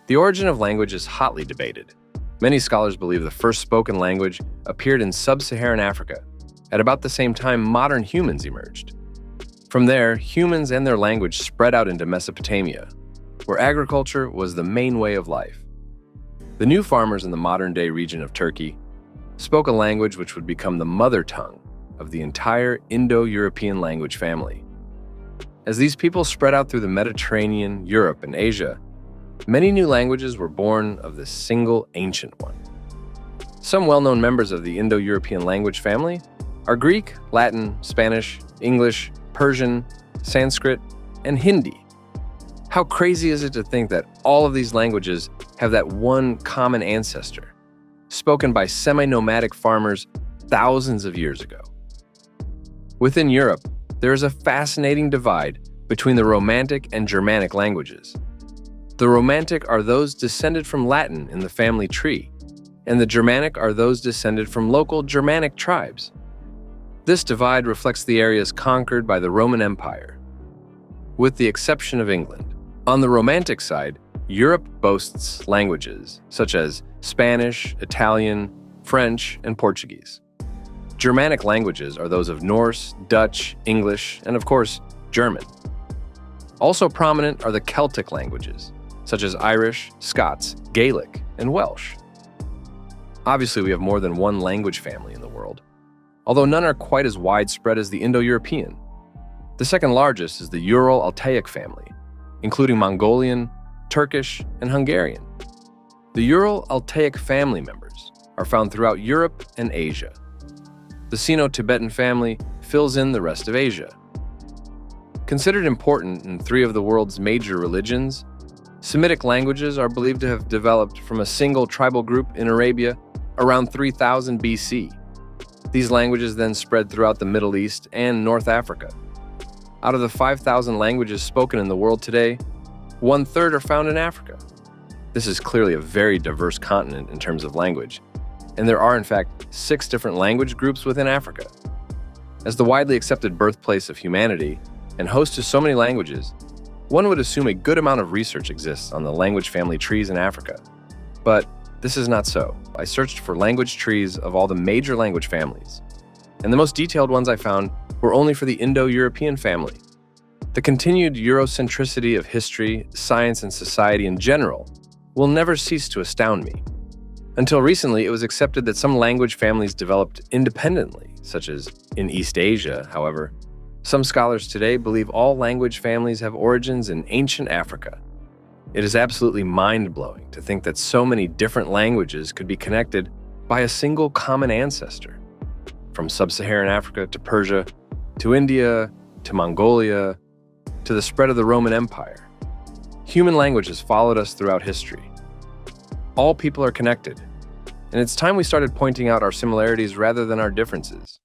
The origin of language is hotly debated. Many scholars believe the first spoken language appeared in sub-Saharan Africa, at about the same time modern humans emerged. From there, humans and their language spread out into Mesopotamia, where agriculture was the main way of life. The new farmers in the modern-day region of Turkey spoke a language which would become the mother tongue of the entire Indo-European language family. As these people spread out through the Mediterranean, Europe, and Asia, many new languages were born of this single ancient one. Some well-known members of the Indo-European language family are Greek, Latin, Spanish, English, Persian, Sanskrit, and Hindi. How crazy is it to think that all of these languages have that one common ancestor, spoken by semi-nomadic farmers thousands of years ago? Within Europe, there is a fascinating divide between the Romantic and Germanic languages. The Romantic are those descended from Latin in the family tree, and the Germanic are those descended from local Germanic tribes. This divide reflects the areas conquered by the Roman Empire, with the exception of England. On the Romantic side, Europe boasts languages such as Spanish, Italian, French, and Portuguese. Germanic languages are those of Norse, Dutch, English, and of course, German. Also prominent are the Celtic languages, such as Irish, Scots, Gaelic, and Welsh. Obviously, we have more than one language family in the world, although none are quite as widespread as the Indo-European. The second largest is the Ural-Altaic family, including Mongolian, Turkish, and Hungarian. The Ural-Altaic family members are found throughout Europe and Asia. The Sino-Tibetan family fills in the rest of Asia. Considered important in 3 of the world's major religions, Semitic languages are believed to have developed from a single tribal group in Arabia around 3000 BC. These languages then spread throughout the Middle East and North Africa. Out of the 5,000 languages spoken in the world today, 1/3 are found in Africa. This is clearly a very diverse continent in terms of language, and there are in fact 6 different language groups within Africa. As the widely accepted birthplace of humanity and host to so many languages, one would assume a good amount of research exists on the language family trees in Africa. But this is not so. I searched for language trees of all the major language families, and the most detailed ones I found were only for the Indo-European family. The continued Eurocentricity of history, science, and society in general will never cease to astound me. Until recently, it was accepted that some language families developed independently, such as in East Asia. However, some scholars today believe all language families have origins in ancient Africa. It is absolutely mind-blowing to think that so many different languages could be connected by a single common ancestor. From sub-Saharan Africa to Persia, to India, to Mongolia, to the spread of the Roman Empire. Human language has followed us throughout history. All people are connected, and it's time we started pointing out our similarities rather than our differences.